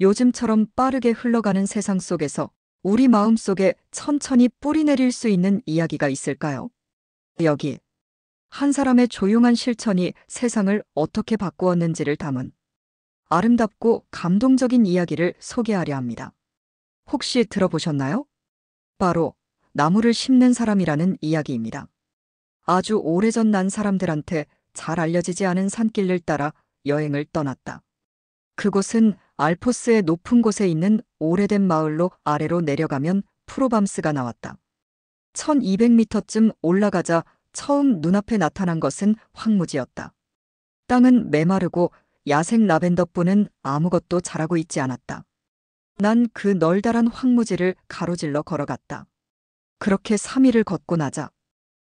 요즘처럼 빠르게 흘러가는 세상 속에서 우리 마음속에 천천히 뿌리 내릴 수 있는 이야기가 있을까요? 여기 한 사람의 조용한 실천이 세상을 어떻게 바꾸었는지를 담은 아름답고 감동적인 이야기를 소개하려 합니다. 혹시 들어보셨나요? 바로 나무를 심는 사람이라는 이야기입니다. 아주 오래전 난 사람들한테 잘 알려지지 않은 산길을 따라 여행을 떠났다. 그곳은 알포스의 높은 곳에 있는 오래된 마을로 아래로 내려가면 프로밤스가 나왔다. 1200m쯤 올라가자 처음 눈앞에 나타난 것은 황무지였다. 땅은 메마르고 야생 라벤더뿐은 아무것도 자라고 있지 않았다. 난 그 널달한 황무지를 가로질러 걸어갔다. 그렇게 3일을 걷고 나자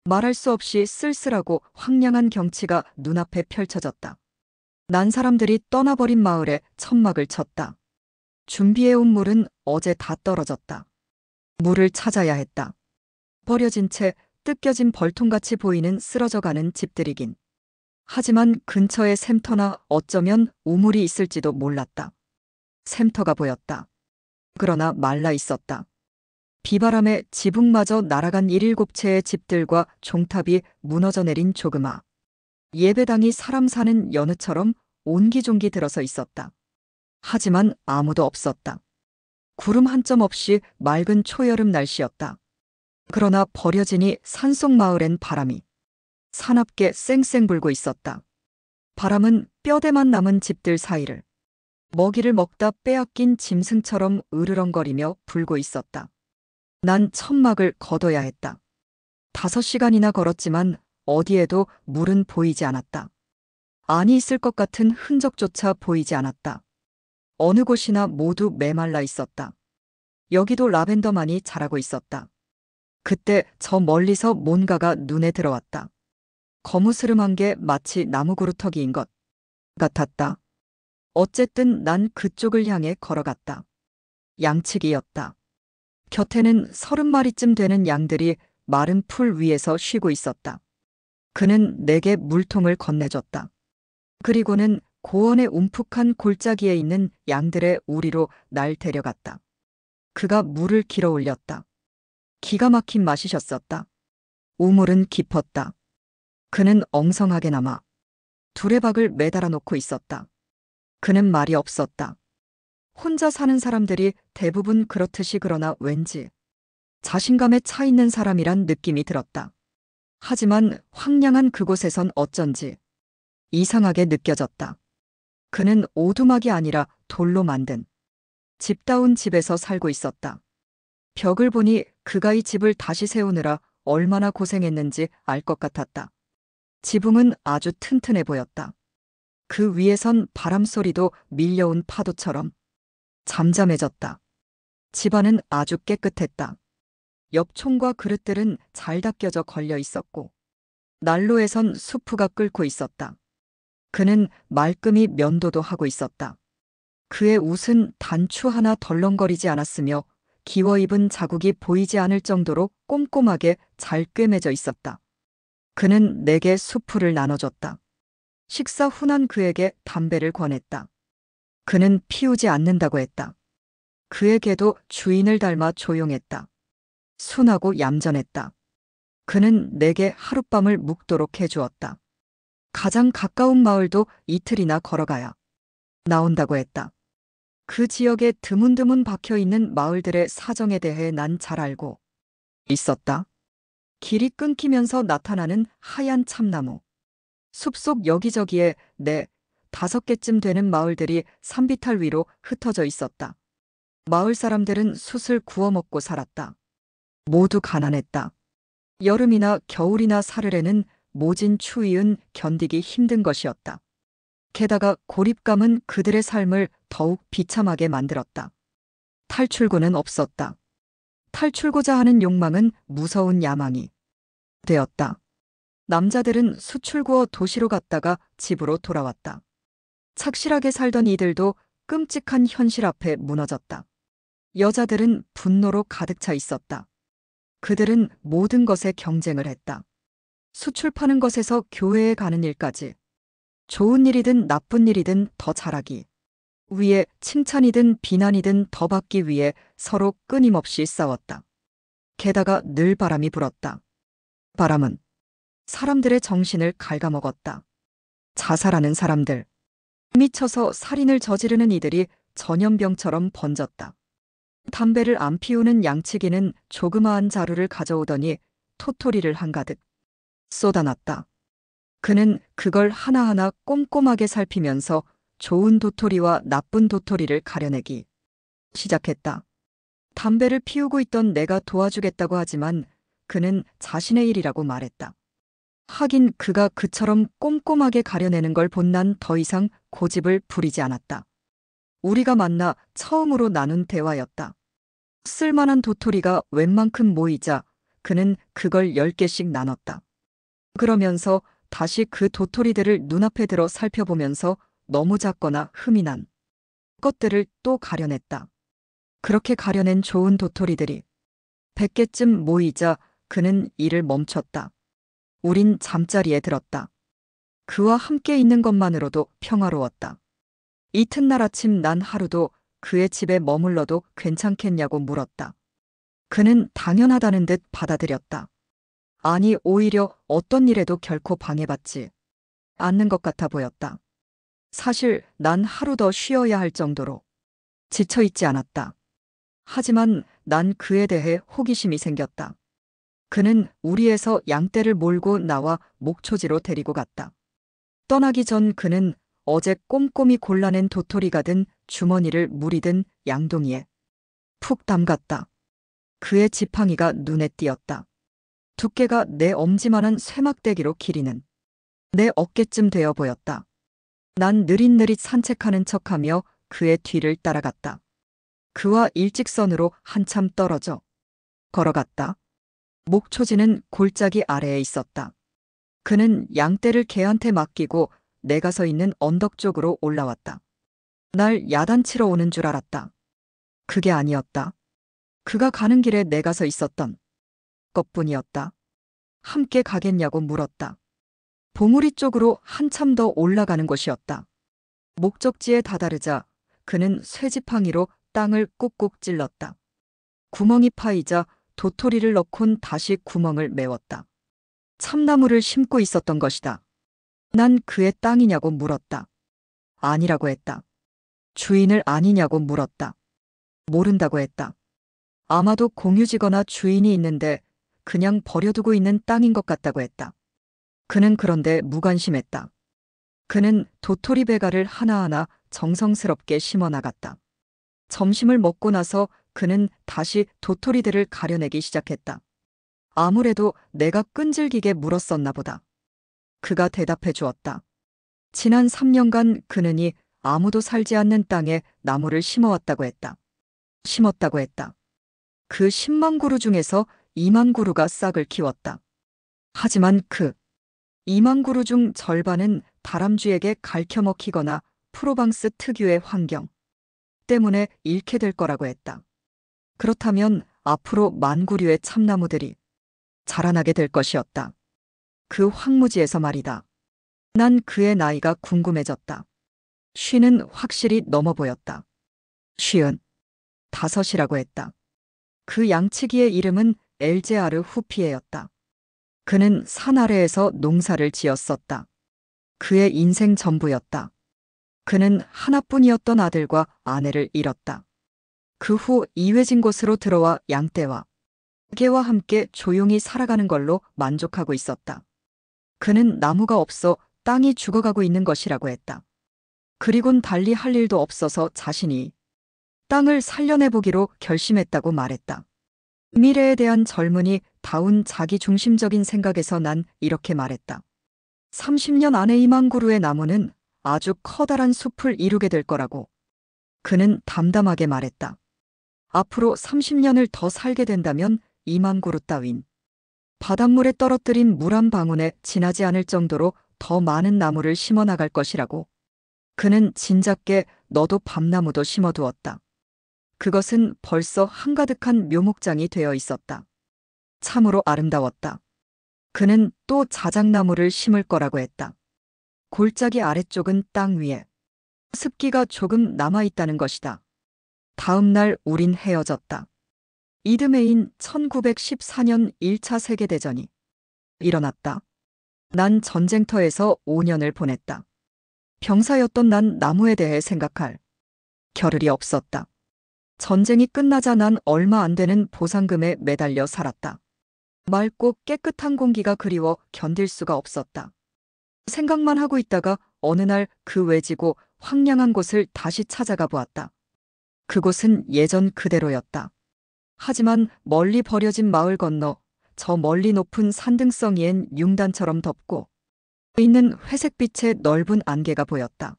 말할 수 없이 쓸쓸하고 황량한 경치가 눈앞에 펼쳐졌다. 난 사람들이 떠나버린 마을에 천막을 쳤다. 준비해온 물은 어제 다 떨어졌다. 물을 찾아야 했다. 버려진 채 뜯겨진 벌통같이 보이는 쓰러져가는 집들이긴. 하지만 근처에 샘터나 어쩌면 우물이 있을지도 몰랐다. 샘터가 보였다. 그러나 말라 있었다. 비바람에 지붕마저 날아간 7채의 집들과 종탑이 무너져 내린 조그마 예배당이 사람 사는 여느처럼 옹기종기 들어서 있었다. 하지만 아무도 없었다. 구름 한 점 없이 맑은 초여름 날씨였다. 그러나 버려지니 산속 마을엔 바람이 사납게 쌩쌩 불고 있었다. 바람은 뼈대만 남은 집들 사이를 먹이를 먹다 빼앗긴 짐승처럼 으르렁거리며 불고 있었다. 난 천막을 걷어야 했다. 5시간이나 걸었지만 어디에도 물은 보이지 않았다. 안이 있을 것 같은 흔적조차 보이지 않았다. 어느 곳이나 모두 메말라 있었다. 여기도 라벤더만이 자라고 있었다. 그때 저 멀리서 뭔가가 눈에 들어왔다. 거무스름한 게 마치 나무그루터기인 것 같았다. 어쨌든 난 그쪽을 향해 걸어갔다. 양치기였다. 곁에는 30마리쯤 되는 양들이 마른 풀 위에서 쉬고 있었다. 그는 내게 물통을 건네줬다. 그리고는 고원의 움푹한 골짜기에 있는 양들의 우리로 날 데려갔다. 그가 물을 길어 올렸다. 기가 막힌 맛이셨었다. 우물은 깊었다. 그는 엉성하게 남아 두레박을 매달아 놓고 있었다. 그는 말이 없었다. 혼자 사는 사람들이 대부분 그렇듯이 그러나 왠지 자신감에 차 있는 사람이란 느낌이 들었다. 하지만 황량한 그곳에선 어쩐지 이상하게 느껴졌다. 그는 오두막이 아니라 돌로 만든 집다운 집에서 살고 있었다. 벽을 보니 그가 이 집을 다시 세우느라 얼마나 고생했는지 알 것 같았다. 지붕은 아주 튼튼해 보였다. 그 위에선 바람 소리도 밀려온 파도처럼 잠잠해졌다. 집안은 아주 깨끗했다. 옆 총과 그릇들은 잘 닦여져 걸려 있었고 난로에선 수프가 끓고 있었다. 그는 말끔히 면도도 하고 있었다. 그의 옷은 단추 하나 덜렁거리지 않았으며 기워 입은 자국이 보이지 않을 정도로 꼼꼼하게 잘 꿰매져 있었다. 그는 내게 수프를 나눠줬다. 식사 후 난 그에게 담배를 권했다. 그는 피우지 않는다고 했다. 그에게도 주인을 닮아 조용했다. 순하고 얌전했다. 그는 내게 하룻밤을 묵도록 해주었다. 가장 가까운 마을도 이틀이나 걸어가야 나온다고 했다. 그 지역에 드문드문 박혀있는 마을들의 사정에 대해 난 잘 알고 있었다. 길이 끊기면서 나타나는 하얀 참나무. 숲속 여기저기에 5개쯤 되는 마을들이 산비탈 위로 흩어져 있었다. 마을 사람들은 숯을 구워 먹고 살았다. 모두 가난했다. 여름이나 겨울이나 사르래는 모진 추위은 견디기 힘든 것이었다. 게다가 고립감은 그들의 삶을 더욱 비참하게 만들었다. 탈출구는 없었다. 탈출고자 하는 욕망은 무서운 야망이 되었다. 남자들은 수출구어 도시로 갔다가 집으로 돌아왔다. 착실하게 살던 이들도 끔찍한 현실 앞에 무너졌다. 여자들은 분노로 가득 차 있었다. 그들은 모든 것에 경쟁을 했다. 수출 파는 것에서 교회에 가는 일까지. 좋은 일이든 나쁜 일이든 더 잘하기 위에 칭찬이든 비난이든 더 받기 위해 서로 끊임없이 싸웠다. 게다가 늘 바람이 불었다. 바람은 사람들의 정신을 갉아먹었다. 자살하는 사람들, 미쳐서 살인을 저지르는 이들이 전염병처럼 번졌다. 담배를 안 피우는 양치기는 조그마한 자루를 가져오더니 토토리를 한가득 쏟아놨다. 그는 그걸 하나하나 꼼꼼하게 살피면서 좋은 도토리와 나쁜 도토리를 가려내기 시작했다. 담배를 피우고 있던 내가 도와주겠다고 하지만 그는 자신의 일이라고 말했다. 하긴 그가 그처럼 꼼꼼하게 가려내는 걸 본 난 더 이상 고집을 부리지 않았다. 우리가 만나 처음으로 나눈 대화였다. 쓸만한 도토리가 웬만큼 모이자 그는 그걸 10개씩 나눴다. 그러면서 다시 그 도토리들을 눈앞에 들어 살펴보면서 너무 작거나 흠이 난 것들을 또 가려냈다. 그렇게 가려낸 좋은 도토리들이 100개쯤 모이자 그는 일을 멈췄다. 우린 잠자리에 들었다. 그와 함께 있는 것만으로도 평화로웠다. 이튿날 아침 난 하루도 그의 집에 머물러도 괜찮겠냐고 물었다. 그는 당연하다는 듯 받아들였다. 아니, 오히려 어떤 일에도 결코 방해받지 않는 것 같아 보였다. 사실 난 하루 더 쉬어야 할 정도로 지쳐있지 않았다. 하지만 난 그에 대해 호기심이 생겼다. 그는 우리에서 양떼를 몰고 나와 목초지로 데리고 갔다. 떠나기 전 그는 어제 꼼꼼히 골라낸 도토리가 든 주머니를 물이 든 양동이에 푹 담갔다. 그의 지팡이가 눈에 띄었다. 두께가 내 엄지만한 쇠막대기로 길이는 내 어깨쯤 되어 보였다. 난 느릿느릿 산책하는 척하며 그의 뒤를 따라갔다. 그와 일직선으로 한참 떨어져 걸어갔다. 목초지는 골짜기 아래에 있었다. 그는 양떼를 개한테 맡기고 내가 서 있는 언덕 쪽으로 올라왔다. 날 야단치러 오는 줄 알았다. 그게 아니었다. 그가 가는 길에 내가 서 있었던 것뿐이었다. 함께 가겠냐고 물었다. 봉우리 쪽으로 한참 더 올라가는 곳이었다. 목적지에 다다르자 그는 쇠지팡이로 땅을 꾹꾹 찔렀다. 구멍이 파이자 도토리를 넣곤 다시 구멍을 메웠다. 참나무를 심고 있었던 것이다. 난 그의 땅이냐고 물었다. 아니라고 했다. 주인을 아니냐고 물었다. 모른다고 했다. 아마도 공유지거나 주인이 있는데 그냥 버려두고 있는 땅인 것 같다고 했다. 그는 그런데 무관심했다. 그는 도토리 배가를 하나하나 정성스럽게 심어 나갔다. 점심을 먹고 나서 그는 다시 도토리들을 가려내기 시작했다. 아무래도 내가 끈질기게 물었었나 보다. 그가 대답해 주었다. 지난 3년간 그는이 아무도 살지 않는 땅에 나무를 심어왔다고 했다. 심었다고 했다. 그 10만 그루 중에서 2만 그루가 싹을 키웠다. 하지만 그 2만 그루 중 절반은 다람쥐에게 갉혀먹히거나 프로방스 특유의 환경 때문에 잃게 될 거라고 했다. 그렇다면 앞으로 10,000그루의 참나무들이 자라나게 될 것이었다. 그 황무지에서 말이다. 난 그의 나이가 궁금해졌다. 50는 확실히 넘어 보였다. 55이라고 했다. 그 양치기의 이름은 엘제아르 후피에였다. 그는 산 아래에서 농사를 지었었다. 그의 인생 전부였다. 그는 하나뿐이었던 아들과 아내를 잃었다. 그 후 이회진 곳으로 들어와 양떼와 개와 함께 조용히 살아가는 걸로 만족하고 있었다. 그는 나무가 없어 땅이 죽어가고 있는 것이라고 했다. 그리곤 달리 할 일도 없어서 자신이 땅을 살려내보기로 결심했다고 말했다. 미래에 대한 젊은이 다운 자기 중심적인 생각에서 난 이렇게 말했다. 30년 안에 2만 그루의 나무는 아주 커다란 숲을 이루게 될 거라고. 그는 담담하게 말했다. 앞으로 30년을 더 살게 된다면 2만 그루 따윈 바닷물에 떨어뜨린 물 한 방울에 지나지 않을 정도로 더 많은 나무를 심어 나갈 것이라고. 그는 진작게 너도 밤나무도 심어두었다. 그것은 벌써 한가득한 묘목장이 되어 있었다. 참으로 아름다웠다. 그는 또 자작나무를 심을 거라고 했다. 골짜기 아래쪽은 땅 위에, 습기가 조금 남아있다는 것이다. 다음 날 우린 헤어졌다. 이듬해인 1914년 1차 세계대전이 일어났다. 난 전쟁터에서 5년을 보냈다. 병사였던 난 나무에 대해 생각할 겨를이 없었다. 전쟁이 끝나자 난 얼마 안 되는 보상금에 매달려 살았다. 맑고 깨끗한 공기가 그리워 견딜 수가 없었다. 생각만 하고 있다가 어느 날 그 외지고 황량한 곳을 다시 찾아가 보았다. 그곳은 예전 그대로였다. 하지만 멀리 버려진 마을 건너 저 멀리 높은 산등성 위엔 융단처럼 덮고 있는 회색빛의 넓은 안개가 보였다.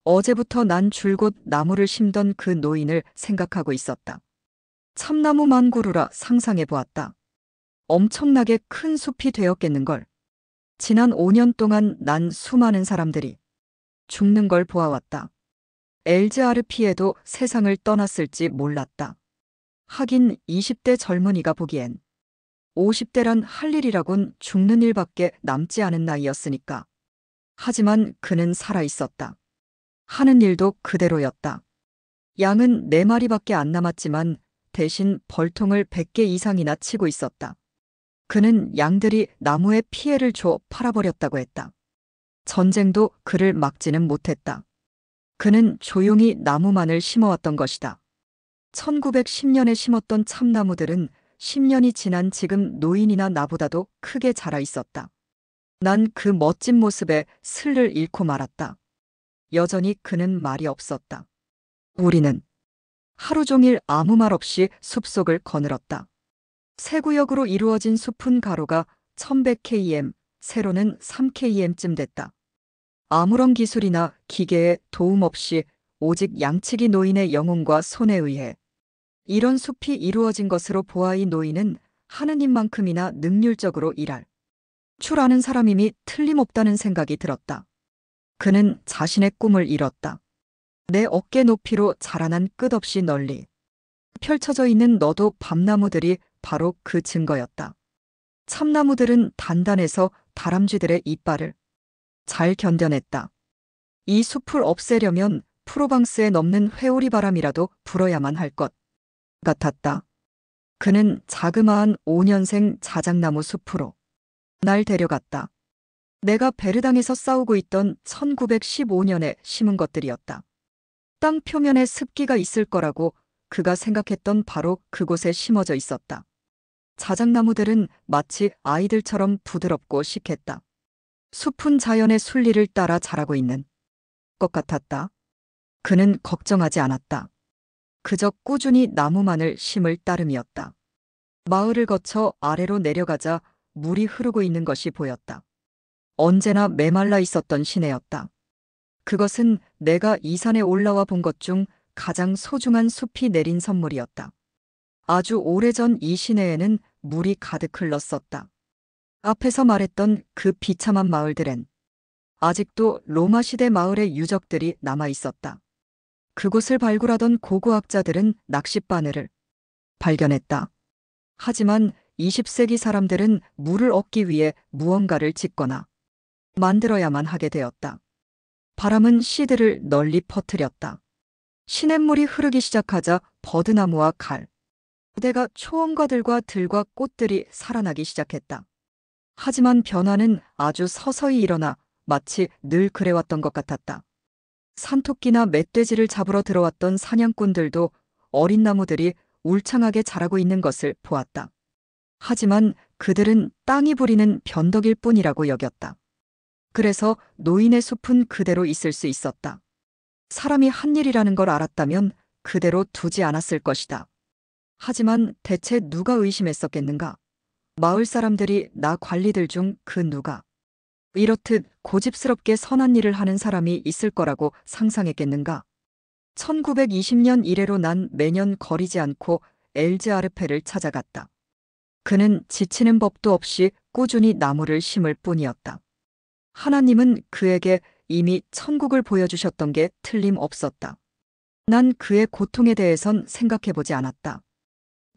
어제부터 난 줄곧 나무를 심던 그 노인을 생각하고 있었다. 참나무 만구루라 상상해 보았다. 엄청나게 큰 숲이 되었겠는걸. 지난 5년 동안 난 수많은 사람들이 죽는 걸 보아왔다. 엘즈아르피에도 세상을 떠났을지 몰랐다. 하긴 20대 젊은이가 보기엔 50대란 할 일이라곤 죽는 일밖에 남지 않은 나이였으니까. 하지만 그는 살아있었다. 하는 일도 그대로였다. 양은 4마리밖에 안 남았지만 대신 벌통을 100개 이상이나 치고 있었다. 그는 양들이 나무에 피해를 줘 팔아버렸다고 했다. 전쟁도 그를 막지는 못했다. 그는 조용히 나무만을 심어왔던 것이다. 1910년에 심었던 참나무들은 10년이 지난 지금 노인이나 나보다도 크게 자라 있었다. 난 그 멋진 모습에 슬을 잃고 말았다. 여전히 그는 말이 없었다. 우리는 하루 종일 아무 말 없이 숲속을 거닐었다. 세 구역으로 이루어진 숲은 가로가 1100km, 세로는 3km쯤 됐다. 아무런 기술이나 기계의 도움 없이 오직 양치기 노인의 영혼과 손에 의해 이런 숲이 이루어진 것으로 보아 이 노인은 하느님만큼이나 능률적으로 일할 줄 아는 사람임이 틀림없다는 생각이 들었다. 그는 자신의 꿈을 이뤘다. 내 어깨 높이로 자라난 끝없이 널리 펼쳐져 있는 너도 밤나무들이 바로 그 증거였다. 참나무들은 단단해서 다람쥐들의 이빨을 잘 견뎌냈다. 이 숲을 없애려면 프로방스에 넘는 회오리 바람이라도 불어야만 할 것 같았다. 그는 자그마한 5년생 자작나무 숲으로 날 데려갔다. 내가 베르당에서 싸우고 있던 1915년에 심은 것들이었다. 땅 표면에 습기가 있을 거라고 그가 생각했던 바로 그곳에 심어져 있었다. 자작나무들은 마치 아이들처럼 부드럽고 식했다. 숲은 자연의 순리를 따라 자라고 있는 것 같았다. 그는 걱정하지 않았다. 그저 꾸준히 나무만을 심을 따름이었다. 마을을 거쳐 아래로 내려가자 물이 흐르고 있는 것이 보였다. 언제나 메말라 있었던 시내였다. 그것은 내가 이 산에 올라와 본 것 중 가장 소중한 숲이 내린 선물이었다. 아주 오래전 이 시내에는 물이 가득 흘렀었다. 앞에서 말했던 그 비참한 마을들엔 아직도 로마 시대 마을의 유적들이 남아 있었다. 그곳을 발굴하던 고고학자들은 낚싯바늘을 발견했다. 하지만 20세기 사람들은 물을 얻기 위해 무언가를 짓거나 만들어야만 하게 되었다. 바람은 씨들을 널리 퍼뜨렸다. 시냇물이 흐르기 시작하자 버드나무와 칼, 부대가 초원과들과 들과 꽃들이 살아나기 시작했다. 하지만 변화는 아주 서서히 일어나 마치 늘 그래왔던 것 같았다. 산토끼나 멧돼지를 잡으러 들어왔던 사냥꾼들도 어린 나무들이 울창하게 자라고 있는 것을 보았다. 하지만 그들은 땅이 부리는 변덕일 뿐이라고 여겼다. 그래서 노인의 숲은 그대로 있을 수 있었다. 사람이 한 일이라는 걸 알았다면 그대로 두지 않았을 것이다. 하지만 대체 누가 의심했었겠는가? 마을 사람들이 나 관리들 중 그 누가 이렇듯 고집스럽게 선한 일을 하는 사람이 있을 거라고 상상했겠는가? 1920년 이래로 난 매년 거리지 않고 엘즈아르페를 찾아갔다. 그는 지치는 법도 없이 꾸준히 나무를 심을 뿐이었다. 하나님은 그에게 이미 천국을 보여주셨던 게 틀림없었다. 난 그의 고통에 대해선 생각해보지 않았다.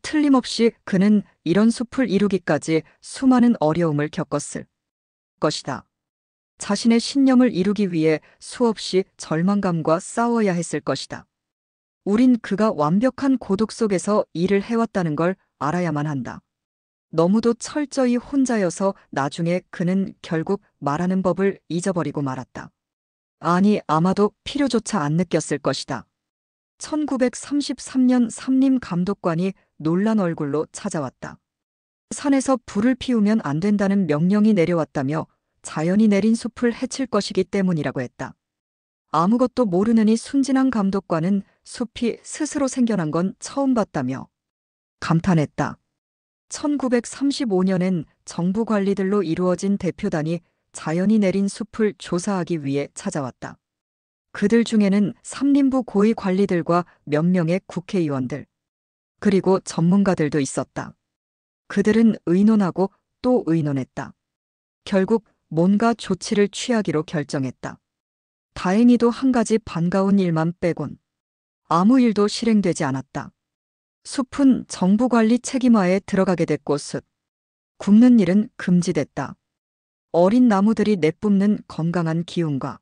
틀림없이 그는 이런 숲을 이루기까지 수많은 어려움을 겪었을 것이다. 자신의 신념을 이루기 위해 수없이 절망감과 싸워야 했을 것이다. 우린 그가 완벽한 고독 속에서 일을 해왔다는 걸 알아야만 한다. 너무도 철저히 혼자여서 나중에 그는 결국 말하는 법을 잊어버리고 말았다. 아니, 아마도 필요조차 안 느꼈을 것이다. 1933년 삼림 감독관이 놀란 얼굴로 찾아왔다. 산에서 불을 피우면 안 된다는 명령이 내려왔다며 자연이 내린 숲을 해칠 것이기 때문이라고 했다. 아무것도 모르는 이 순진한 감독관은 숲이 스스로 생겨난 건 처음 봤다며 감탄했다. 1935년엔 정부 관리들로 이루어진 대표단이 자연이 내린 숲을 조사하기 위해 찾아왔다. 그들 중에는 삼림부 고위 관리들과 몇 명의 국회의원들, 그리고 전문가들도 있었다. 그들은 의논하고 또 의논했다. 결국 뭔가 조치를 취하기로 결정했다. 다행히도 한 가지 반가운 일만 빼곤 아무 일도 실행되지 않았다. 숲은 정부 관리 책임하에 들어가게 됐고 숲 굽는 일은 금지됐다. 어린 나무들이 내뿜는 건강한 기운과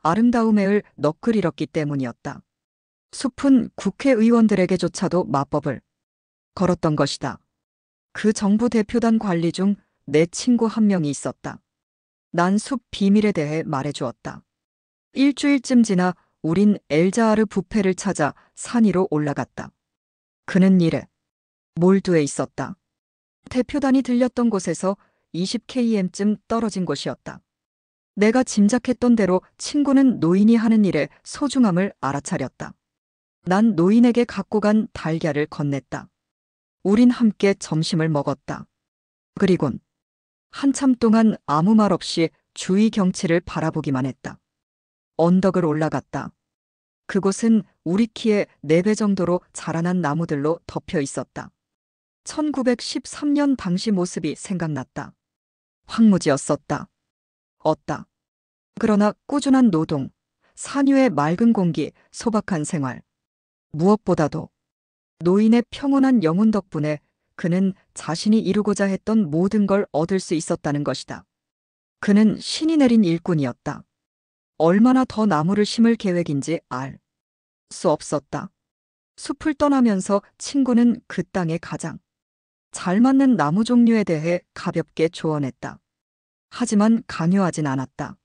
아름다움을 너클 잃었기 때문이었다. 숲은 국회의원들에게조차도 맞법을 걸었던 것이다. 그 정부 대표단 관리 중 내 친구 한 명이 있었다. 난 숲 비밀에 대해 말해주었다. 일주일쯤 지나 우린 엘자하르 뷔페를 찾아 산 위로 올라갔다. 그는 이래 몰두해 있었다. 대표단이 들렸던 곳에서 20km쯤 떨어진 곳이었다. 내가 짐작했던 대로 친구는 노인이 하는 일의 소중함을 알아차렸다. 난 노인에게 갖고 간 달걀을 건넸다. 우린 함께 점심을 먹었다. 그리곤 한참 동안 아무 말 없이 주위 경치를 바라보기만 했다. 언덕을 올라갔다. 그곳은 우리 키의 4배 정도로 자라난 나무들로 덮여 있었다. 1913년 당시 모습이 생각났다. 황무지였었다. 얻다. 그러나 꾸준한 노동, 산 위의 맑은 공기, 소박한 생활. 무엇보다도 노인의 평온한 영혼 덕분에 그는 자신이 이루고자 했던 모든 걸 얻을 수 있었다는 것이다. 그는 신이 내린 일꾼이었다. 얼마나 더 나무를 심을 계획인지 알 수 없었다. 숲을 떠나면서 친구는 그 땅에 가장 잘 맞는 나무 종류에 대해 가볍게 조언했다. 하지만 강요하진 않았다.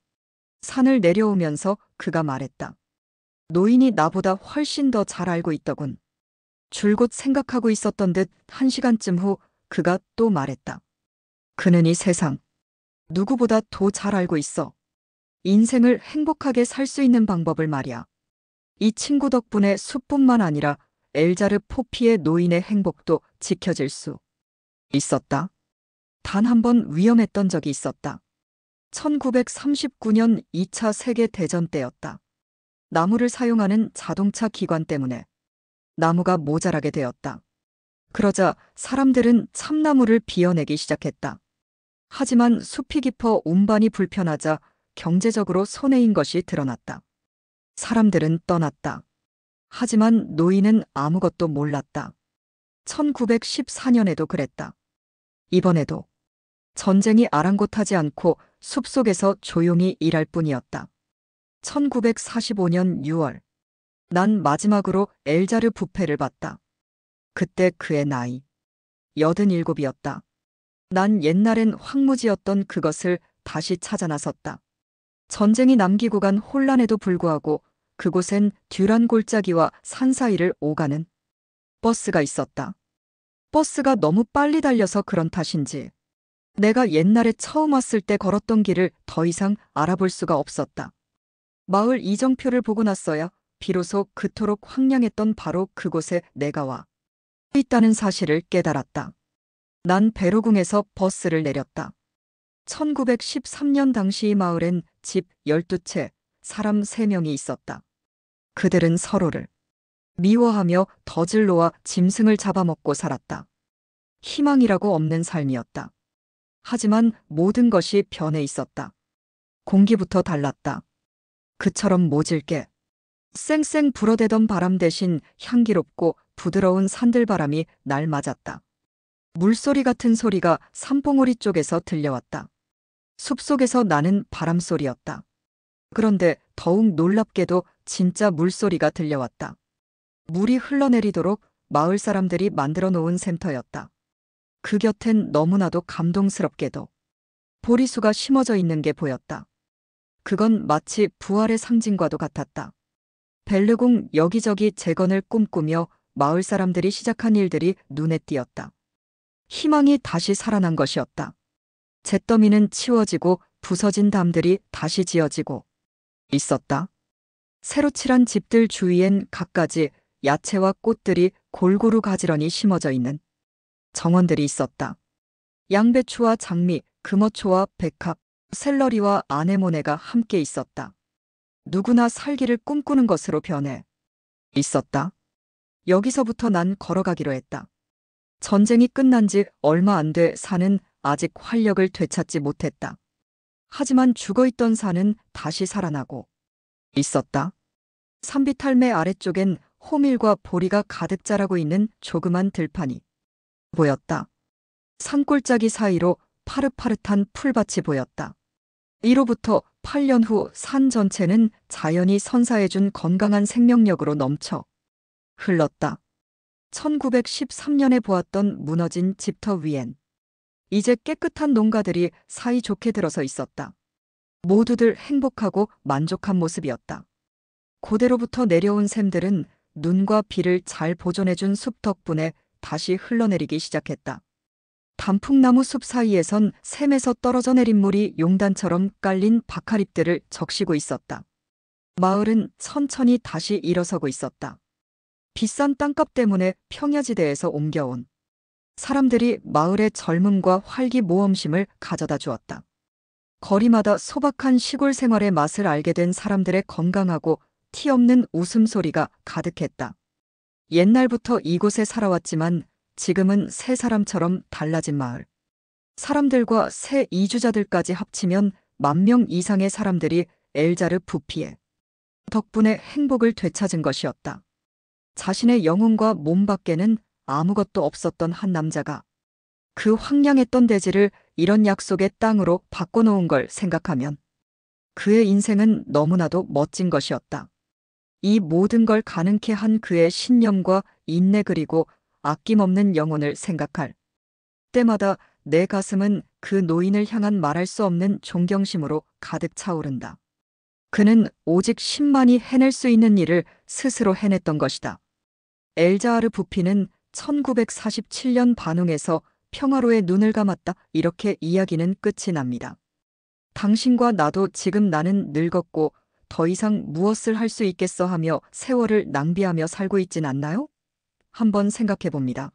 산을 내려오면서 그가 말했다. 노인이 나보다 훨씬 더 잘 알고 있더군. 줄곧 생각하고 있었던 듯 1시간쯤 후 그가 또 말했다. 그는 이 세상 누구보다 더 잘 알고 있어. 인생을 행복하게 살 수 있는 방법을 말이야. 이 친구 덕분에 숲뿐만 아니라 엘자르 포피의 노인의 행복도 지켜질 수 있었다. 단 한 번 위험했던 적이 있었다. 1939년 2차 세계대전 때였다. 나무를 사용하는 자동차 기관 때문에 나무가 모자라게 되었다. 그러자 사람들은 참나무를 비워내기 시작했다. 하지만 숲이 깊어 운반이 불편하자 경제적으로 손해인 것이 드러났다. 사람들은 떠났다. 하지만 노인은 아무것도 몰랐다. 1914년에도 그랬다. 이번에도 전쟁이 아랑곳하지 않고 숲속에서 조용히 일할 뿐이었다. 1945년 6월, 난 마지막으로 엘자르 뷔페를 봤다. 그때 그의 나이 87이었다. 난 옛날엔 황무지였던 그것을 다시 찾아 나섰다. 전쟁이 남기고 간 혼란에도 불구하고 그곳엔 듀란 골짜기와 산 사이를 오가는 버스가 있었다. 버스가 너무 빨리 달려서 그런 탓인지 내가 옛날에 처음 왔을 때 걸었던 길을 더 이상 알아볼 수가 없었다. 마을 이정표를 보고 났어야 비로소 그토록 황량했던 바로 그곳에 내가 와 있다는 사실을 깨달았다. 난 배로궁에서 버스를 내렸다. 1913년 당시 이 마을엔 집 12채, 사람 3명이 있었다. 그들은 서로를 미워하며 덫을 놓아 짐승을 잡아먹고 살았다. 희망이라고 없는 삶이었다. 하지만 모든 것이 변해 있었다. 공기부터 달랐다. 그처럼 모질게 쌩쌩 불어대던 바람 대신 향기롭고 부드러운 산들바람이 날 맞았다. 물소리 같은 소리가 산봉우리 쪽에서 들려왔다. 숲속에서 나는 바람소리였다. 그런데 더욱 놀랍게도 진짜 물소리가 들려왔다. 물이 흘러내리도록 마을 사람들이 만들어 놓은 샘터였다. 그 곁엔 너무나도 감동스럽게도 보리수가 심어져 있는 게 보였다. 그건 마치 부활의 상징과도 같았다. 벨르궁 여기저기 재건을 꿈꾸며 마을 사람들이 시작한 일들이 눈에 띄었다. 희망이 다시 살아난 것이었다. 잿더미는 치워지고 부서진 담들이 다시 지어지고 있었다. 새로 칠한 집들 주위엔 갖가지 야채와 꽃들이 골고루 가지런히 심어져 있는 정원들이 있었다. 양배추와 장미, 금어초와 백합, 샐러리와 아네모네가 함께 있었다. 누구나 살기를 꿈꾸는 것으로 변해 있었다. 여기서부터 난 걸어가기로 했다. 전쟁이 끝난 지 얼마 안 돼 산은 아직 활력을 되찾지 못했다. 하지만 죽어있던 산은 다시 살아나고 있었다. 산비탈매 아래쪽엔 호밀과 보리가 가득 자라고 있는 조그만 들판이 보였다. 산골짜기 사이로 파릇파릇한 풀밭이 보였다. 이로부터 8년 후 산 전체는 자연이 선사해준 건강한 생명력으로 넘쳐 흘렀다. 1913년에 보았던 무너진 집터 위엔 이제 깨끗한 농가들이 사이좋게 들어서 있었다. 모두들 행복하고 만족한 모습이었다. 고대로부터 내려온 샘들은 눈과 비를 잘 보존해준 숲 덕분에 다시 흘러내리기 시작했다. 단풍나무 숲 사이에선 샘에서 떨어져 내린 물이 용단처럼 깔린 박하립들을 적시고 있었다. 마을은 천천히 다시 일어서고 있었다. 비싼 땅값 때문에 평야지대에서 옮겨온 사람들이 마을의 젊음과 활기 모험심을 가져다 주었다. 거리마다 소박한 시골 생활의 맛을 알게 된 사람들의 건강하고 티 없는 웃음소리가 가득했다. 옛날부터 이곳에 살아왔지만 지금은 새 사람처럼 달라진 마을. 사람들과 새 이주자들까지 합치면 10,000명 이상의 사람들이 엘자르 부피에 덕분에 행복을 되찾은 것이었다. 자신의 영혼과 몸 밖에는 아무것도 없었던 한 남자가 그 황량했던 대지를 이런 약속의 땅으로 바꿔놓은 걸 생각하면 그의 인생은 너무나도 멋진 것이었다. 이 모든 걸 가능케 한 그의 신념과 인내 그리고 아낌없는 영혼을 생각할 때마다 내 가슴은 그 노인을 향한 말할 수 없는 존경심으로 가득 차오른다. 그는 오직 10만이 해낼 수 있는 일을 스스로 해냈던 것이다. 엘자르 부피는 1947년 반웅에서 평화로의 눈을 감았다. 이렇게 이야기는 끝이 납니다. 당신과 나도 지금 나는 늙었고 더 이상 무엇을 할 수 있겠어 하며 세월을 낭비하며 살고 있진 않나요? 한번 생각해 봅니다.